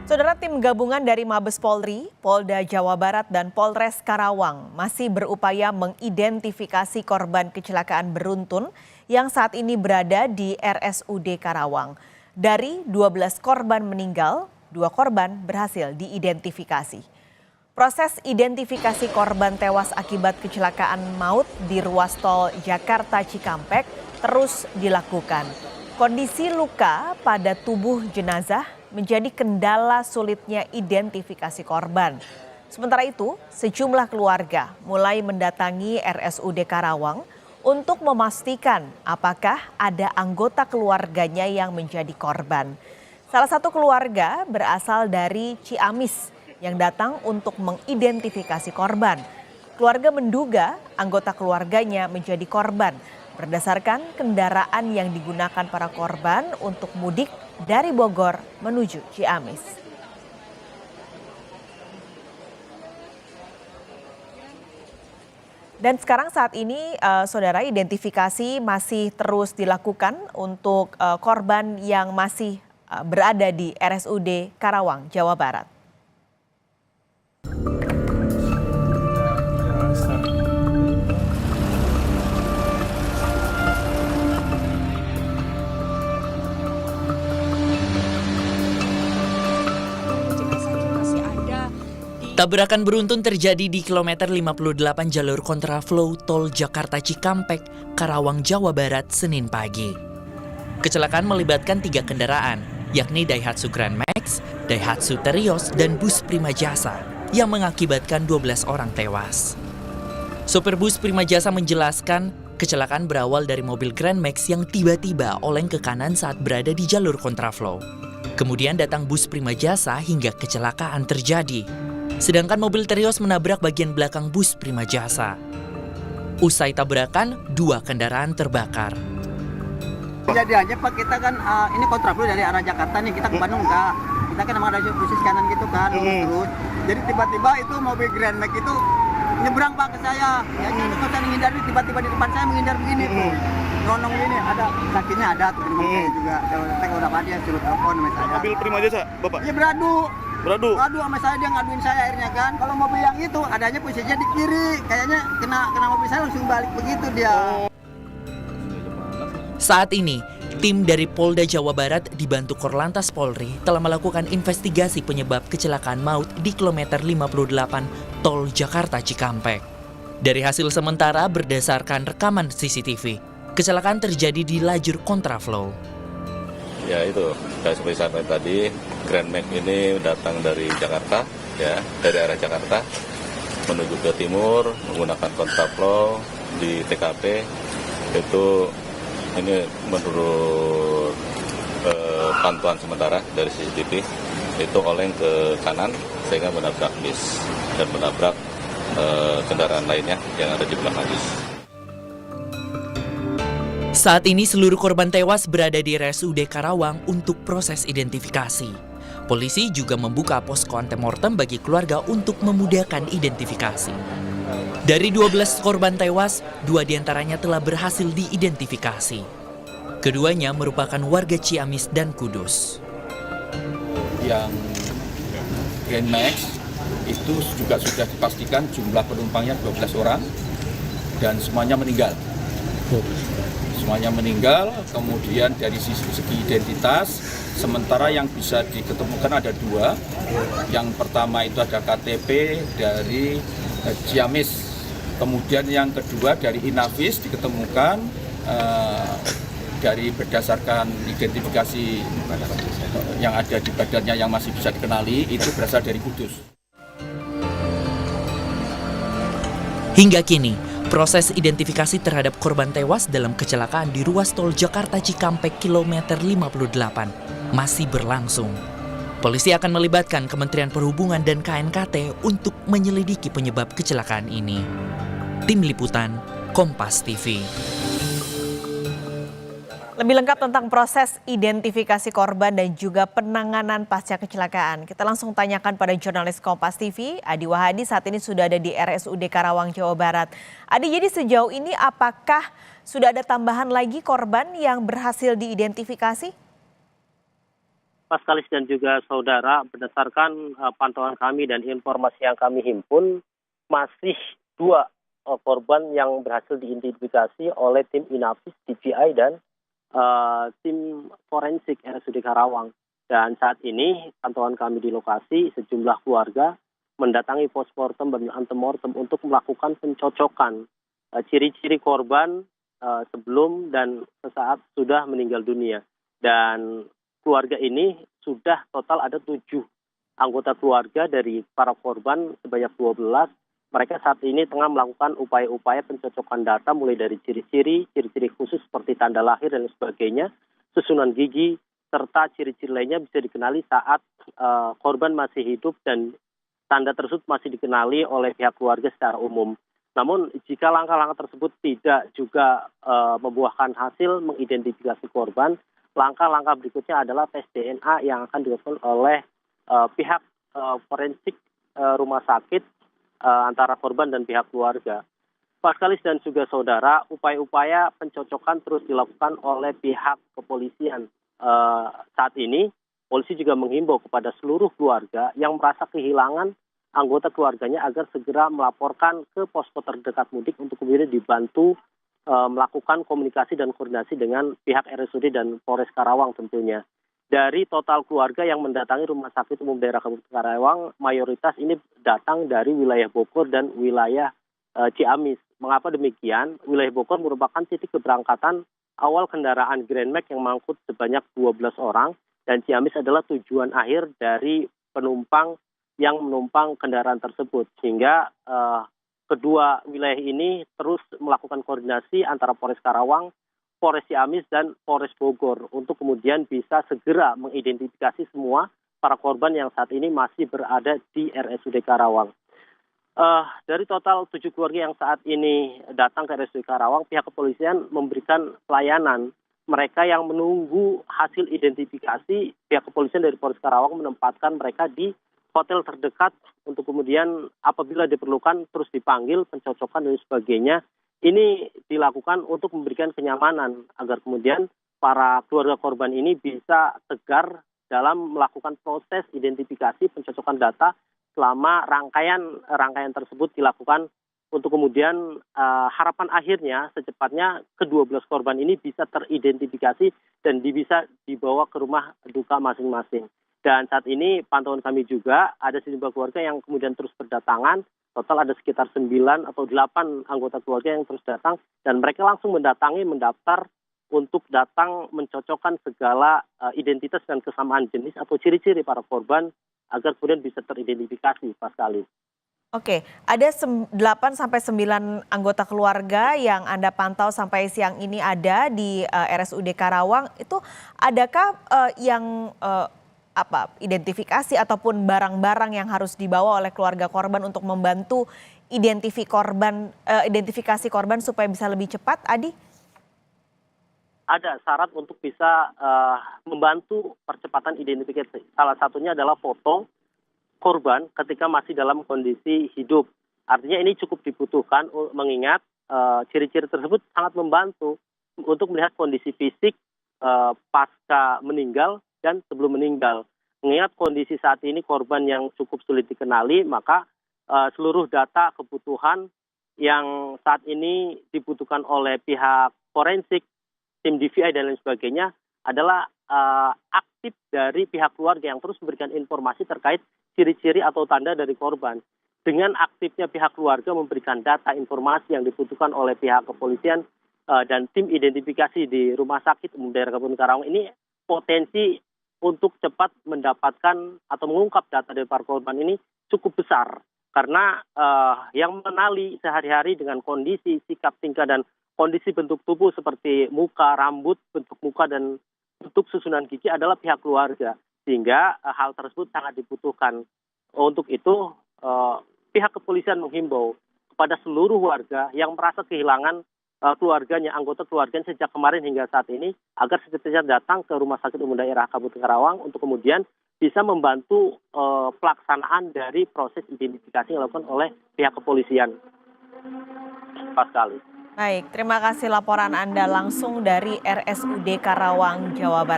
Saudara, tim gabungan dari Mabes Polri, Polda Jawa Barat, dan Polres Karawang masih berupaya mengidentifikasi korban kecelakaan beruntun yang saat ini berada di RSUD Karawang. Dari 12 korban meninggal, 2 korban berhasil diidentifikasi. Proses identifikasi korban tewas akibat kecelakaan maut di ruas tol Jakarta Cikampek terus dilakukan. Kondisi luka pada tubuh jenazah menjadi kendala sulitnya identifikasi korban. Sementara itu, sejumlah keluarga mulai mendatangi RSUD Karawang untuk memastikan apakah ada anggota keluarganya yang menjadi korban. Salah satu keluarga berasal dari Ciamis yang datang untuk mengidentifikasi korban. Keluarga menduga anggota keluarganya menjadi korban berdasarkan kendaraan yang digunakan para korban untuk mudik dari Bogor menuju Ciamis. Dan sekarang saat ini, saudara, identifikasi masih terus dilakukan untuk korban yang masih berada di RSUD Karawang, Jawa Barat. Tabrakan beruntun terjadi di kilometer 58 jalur kontraflow tol Jakarta Cikampek, Karawang, Jawa Barat, Senin pagi. Kecelakaan melibatkan 3 kendaraan, yakni Daihatsu Grand Max, Daihatsu Terios, dan bus Prima Jasa, yang mengakibatkan 12 orang tewas. Sopir bus Prima Jasa menjelaskan, kecelakaan berawal dari mobil Grand Max yang tiba-tiba oleng ke kanan saat berada di jalur kontraflow. Kemudian datang bus Prima Jasa hingga kecelakaan terjadi. Sedangkan mobil Terios menabrak bagian belakang bus Prima Jasa. Usai tabrakan, 2 kendaraan terbakar. Kejadiannya Pak, kita kan ini kontraflow dari arah Jakarta nih, kita ke Bandung enggak. Kita kan emang ada posisi kanan gitu kan, terus. Jadi tiba-tiba itu mobil Grand Max itu nyebrang Pak ke saya. Ya saya nggak usah menghindar, tiba-tiba di depan saya menghindar begini tuh. Nonong ini ada kakinya ada tuh di mobil juga. Saya udah apa dia suruh telepon sama saya. Mobil Prima Jasa, Bapak? Iya beradu Beradu sama saya, dia ngaduin saya akhirnya kan. Kalau mobil yang itu adanya posisinya di kiri, kayaknya kena mobil saya langsung balik begitu dia. Saat ini, tim dari Polda Jawa Barat dibantu Korlantas Polri telah melakukan investigasi penyebab kecelakaan maut di kilometer 58 tol Jakarta Cikampek. Dari hasil sementara berdasarkan rekaman CCTV, kecelakaan terjadi di lajur kontraflow. Ya itu, kayak seperti saya tadi, Grand Max ini datang dari Jakarta, ya dari arah Jakarta menuju ke timur menggunakan kontraflow di TKP. Itu ini menurut pantauan sementara dari CCTV itu oleng ke kanan sehingga menabrak bis dan menabrak kendaraan lainnya yang ada di belakang bis. Saat ini seluruh korban tewas berada di RSUD Karawang untuk proses identifikasi. Polisi juga membuka posko antemortem bagi keluarga untuk memudahkan identifikasi. Dari 12 korban tewas, 2 diantaranya telah berhasil diidentifikasi. Keduanya merupakan warga Ciamis dan Kudus. Yang Grand Max itu juga sudah dipastikan jumlah penumpangnya 12 orang dan semuanya meninggal. Semuanya meninggal, kemudian dari segi identitas, sementara yang bisa diketemukan ada 2. Yang pertama itu ada KTP dari Ciamis, kemudian yang kedua dari Inavis diketemukan dari berdasarkan identifikasi yang ada di badannya yang masih bisa dikenali, itu berasal dari Kudus. Hingga kini, proses identifikasi terhadap korban tewas dalam kecelakaan di ruas tol Jakarta Cikampek kilometer 58 masih berlangsung. Polisi akan melibatkan Kementerian Perhubungan dan KNKT untuk menyelidiki penyebab kecelakaan ini. Tim Liputan, Kompas TV. Lebih lengkap tentang proses identifikasi korban dan juga penanganan pasca kecelakaan, kita langsung tanyakan pada jurnalis Kompas TV, Adi Wahadi, saat ini sudah ada di RSUD Karawang, Jawa Barat. Adi, jadi sejauh ini apakah sudah ada tambahan lagi korban yang berhasil diidentifikasi? Mas Kalis dan juga saudara, berdasarkan pantauan kami dan informasi yang kami himpun, masih 2 korban yang berhasil diidentifikasi oleh tim Inavis, DVI, dan tim forensik RSUD Karawang. Dan saat ini pantauan kami di lokasi, sejumlah keluarga mendatangi postmortem dan antemortem untuk melakukan pencocokan ciri-ciri korban sebelum dan sesaat sudah meninggal dunia. Dan keluarga ini sudah total ada 7 anggota keluarga dari para korban sebanyak 12. Mereka saat ini tengah melakukan upaya-upaya pencocokan data mulai dari ciri-ciri khusus seperti tanda lahir dan sebagainya, susunan gigi, serta ciri-ciri lainnya bisa dikenali saat korban masih hidup dan tanda tersebut masih dikenali oleh pihak keluarga secara umum. Namun jika langkah-langkah tersebut tidak juga membuahkan hasil mengidentifikasi korban, langkah-langkah berikutnya adalah tes DNA yang akan dilakukan oleh pihak forensik rumah sakit antara korban dan pihak keluarga. Pak Kalis dan juga saudara, upaya-upaya pencocokan terus dilakukan oleh pihak kepolisian. Saat ini, polisi juga menghimbau kepada seluruh keluarga yang merasa kehilangan anggota keluarganya agar segera melaporkan ke posko terdekat mudik untuk kemudian dibantu melakukan komunikasi dan koordinasi dengan pihak RSUD dan Polres Karawang tentunya. Dari total keluarga yang mendatangi Rumah Sakit Umum Daerah Kabupaten Karawang, mayoritas ini datang dari wilayah Bogor dan wilayah Ciamis. Mengapa demikian? Wilayah Bogor merupakan titik keberangkatan awal kendaraan Grand Max yang mengangkut sebanyak 12 orang, dan Ciamis adalah tujuan akhir dari penumpang yang menumpang kendaraan tersebut. Sehingga kedua wilayah ini terus melakukan koordinasi antara Polres Karawang, Polres Ciamis, dan Polres Bogor untuk kemudian bisa segera mengidentifikasi semua para korban yang saat ini masih berada di RSUD Karawang. Dari total 7 keluarga yang saat ini datang ke RSUD Karawang, pihak kepolisian memberikan pelayanan. Mereka yang menunggu hasil identifikasi, pihak kepolisian dari Polres Karawang menempatkan mereka di hotel terdekat untuk kemudian apabila diperlukan terus dipanggil, pencocokan dan sebagainya. Ini dilakukan untuk memberikan kenyamanan agar kemudian para keluarga korban ini bisa tegar dalam melakukan proses identifikasi pencocokan data selama rangkaian tersebut dilakukan untuk kemudian harapan akhirnya secepatnya ke-12 korban ini bisa teridentifikasi dan bisa dibawa ke rumah duka masing-masing. Dan saat ini pantauan kami juga ada sejumlah keluarga yang kemudian terus berdatangan. Total ada sekitar 9 atau 8 anggota keluarga yang terus datang, dan mereka langsung mendaftar untuk datang mencocokkan segala identitas dan kesamaan jenis atau ciri-ciri para korban agar kemudian bisa teridentifikasi, Pak Kalis. Oke, ada 8 sampai 9 anggota keluarga yang Anda pantau sampai siang ini ada di RSUD Karawang. Itu adakah yang identifikasi ataupun barang-barang yang harus dibawa oleh keluarga korban untuk membantu identifikasi korban supaya bisa lebih cepat, Adi? Ada syarat untuk bisa membantu percepatan identifikasi. Salah satunya adalah foto korban ketika masih dalam kondisi hidup. Artinya ini cukup dibutuhkan mengingat ciri-ciri tersebut sangat membantu untuk melihat kondisi fisik pasca meninggal dan sebelum meninggal. Mengingat kondisi saat ini korban yang cukup sulit dikenali, maka seluruh data kebutuhan yang saat ini dibutuhkan oleh pihak forensik, tim DVI dan lain sebagainya adalah aktif dari pihak keluarga yang terus memberikan informasi terkait ciri-ciri atau tanda dari korban. Dengan aktifnya pihak keluarga memberikan data informasi yang dibutuhkan oleh pihak kepolisian dan tim identifikasi di Rumah Sakit Umum Daerah Kabupaten Karawang ini, potensi untuk cepat mendapatkan atau mengungkap data dari para korban ini cukup besar. Karena yang mengenali sehari-hari dengan kondisi sikap tingkah dan kondisi bentuk tubuh seperti muka, rambut, bentuk muka, dan bentuk susunan gigi adalah pihak keluarga. Sehingga hal tersebut sangat dibutuhkan. Untuk itu pihak kepolisian menghimbau kepada seluruh warga yang merasa kehilangan keluarganya, anggota keluarganya sejak kemarin hingga saat ini, agar secepatnya datang ke Rumah Sakit Umum Daerah Kabupaten Karawang untuk kemudian bisa membantu pelaksanaan dari proses identifikasi yang dilakukan oleh pihak kepolisian. Pas kali. Baik, terima kasih laporan Anda langsung dari RSUD Karawang, Jawa Barat.